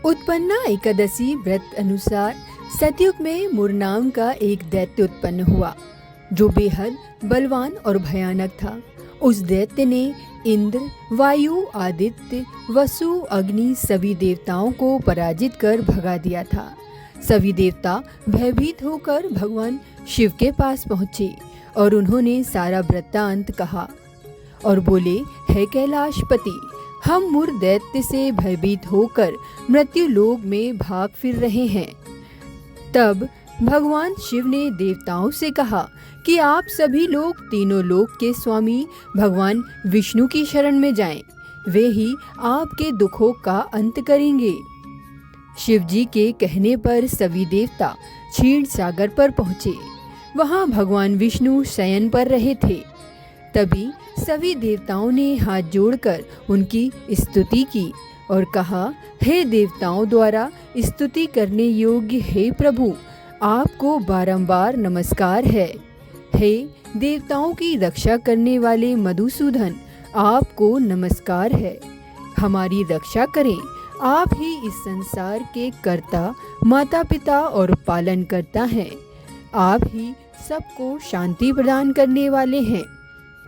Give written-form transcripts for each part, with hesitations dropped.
उत्पन्ना एकादशी व्रत अनुसार सतयुग में मुर नाम का एक दैत्य उत्पन्न हुआ जो बेहद बलवान और भयानक था। उस दैत्य ने इंद्र, वायु, आदित्य, वसु, अग्नि सभी देवताओं को पराजित कर भगा दिया था। सभी देवता भयभीत होकर भगवान शिव के पास पहुँचे और उन्होंने सारा वृत्तांत कहा और बोले, हे कैलाशपति, हम मुर दैत्य से भयभीत होकर मृत्यु लोक में भाग फिर रहे हैं। तब भगवान शिव ने देवताओं से कहा कि आप सभी लोग तीनों लोक के स्वामी भगवान विष्णु की शरण में जाएं। वे ही आपके दुखों का अंत करेंगे। शिव जी के कहने पर सभी देवता क्षीर सागर पर पहुँचे। वहाँ भगवान विष्णु शयन पर रहे थे। तभी सभी देवताओं ने हाथ जोड़कर उनकी स्तुति की और कहा, हे देवताओं द्वारा स्तुति करने योग्य हे प्रभु, आपको बारंबार नमस्कार है। हे देवताओं की रक्षा करने वाले मधुसूदन, आपको नमस्कार है। हमारी रक्षा करें। आप ही इस संसार के कर्ता, माता पिता और पालन करता हैं। आप ही सबको शांति प्रदान करने वाले हैं।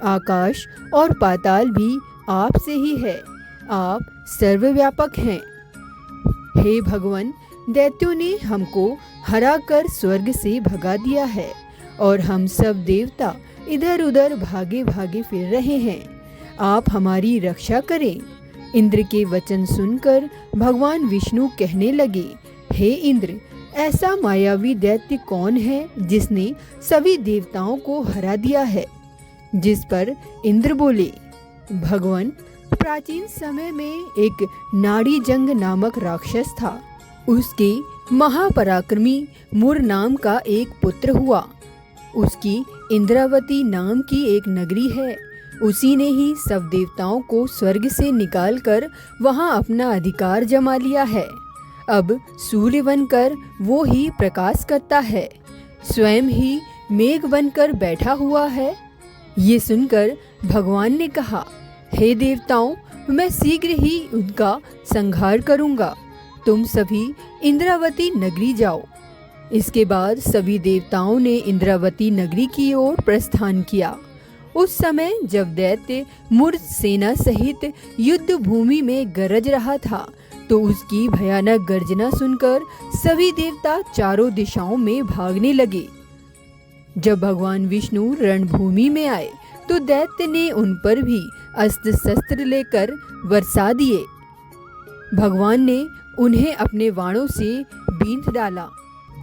आकाश और पाताल भी आप से ही है। आप सर्वव्यापक हैं। हे भगवान, दैत्यों ने हमको हराकर स्वर्ग से भगा दिया है और हम सब देवता इधर उधर भागे भागे फिर रहे हैं। आप हमारी रक्षा करें। इंद्र के वचन सुनकर भगवान विष्णु कहने लगे, हे इंद्र, ऐसा मायावी दैत्य कौन है जिसने सभी देवताओं को हरा दिया है? जिस पर इंद्र बोले, भगवान, प्राचीन समय में एक नाड़ी जंग नामक राक्षस था। उसके महापराक्रमी मुर नाम का एक पुत्र हुआ। उसकी इंद्रावती नाम की एक नगरी है। उसी ने ही सब देवताओं को स्वर्ग से निकालकर वहां अपना अधिकार जमा लिया है। अब सूर्य बनकर वो ही प्रकाश करता है, स्वयं ही मेघ बनकर बैठा हुआ है। ये सुनकर भगवान ने कहा, हे देवताओं, मैं शीघ्र ही उनका संहार करूंगा। तुम सभी इंद्रावती नगरी जाओ। इसके बाद सभी देवताओं ने इंद्रावती नगरी की ओर प्रस्थान किया। उस समय जब दैत्य मुर सेना सहित युद्ध भूमि में गरज रहा था, तो उसकी भयानक गर्जना सुनकर सभी देवता चारों दिशाओं में भागने लगे। जब भगवान विष्णु रणभूमि में आए तो दैत्य ने उन पर भी अस्त्र शस्त्र लेकर बरसा दिए। भगवान ने उन्हें अपने बाणों से बींध डाला।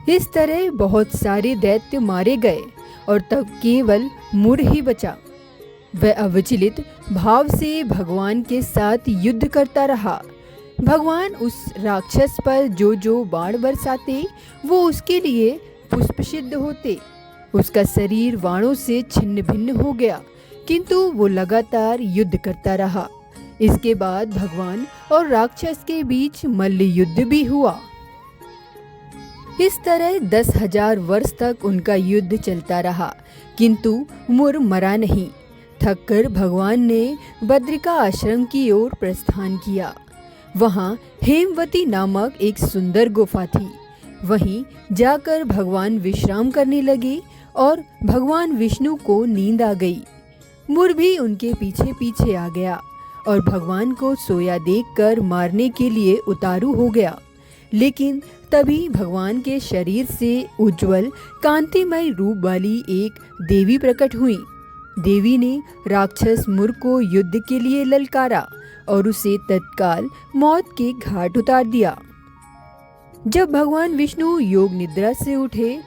इस तरह बहुत सारे दैत्य मारे गए और तब केवल मुर ही बचा। वह अविचलित भाव से भगवान के साथ युद्ध करता रहा। भगवान उस राक्षस पर जो बाण बरसाते वो उसके लिए पुष्प सिद्ध होते। उसका शरीर बाणों से छिन्न भिन्न हो गया, किंतु वो लगातार युद्ध करता रहा। इसके बाद भगवान और राक्षस के बीच मल्ल युद्ध भी हुआ। इस तरह 10,000 वर्ष तक उनका युद्ध चलता रहा, किंतु मुर मरा नहीं। थककर भगवान ने बद्रिका आश्रम की ओर प्रस्थान किया। वहाँ हेमवती नामक एक सुंदर गुफा थी। वहीं जाकर भगवान विश्राम करने लगे और भगवान विष्णु को नींद आ गई। मुर भी उनके पीछे पीछे आ गया और भगवान को सोया देखकर मारने के लिए उतारू हो गया। लेकिन तभी भगवान के शरीर से उज्जवल कांतिमय रूप वाली एक देवी प्रकट हुई। देवी ने राक्षस मुर को युद्ध के लिए ललकारा और उसे तत्काल मौत के घाट उतार दिया। जब भगवान विष्णु योग निद्रा से उठे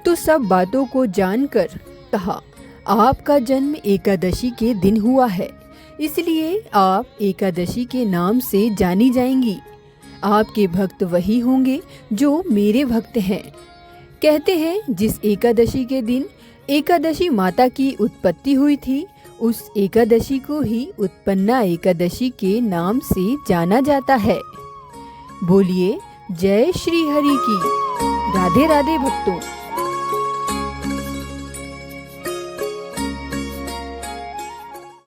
तो सब बातों को जानकर कहा, आपका जन्म एकादशी के दिन हुआ है, इसलिए आप एकादशी के नाम से जानी जाएंगी। आपके भक्त वही होंगे जो मेरे भक्त हैं। कहते हैं जिस एकादशी के दिन एकादशी माता की उत्पत्ति हुई थी, उस एकादशी को ही उत्पन्ना एकादशी के नाम से जाना जाता है। बोलिए जय श्री हरि की। राधे राधे भक्तों।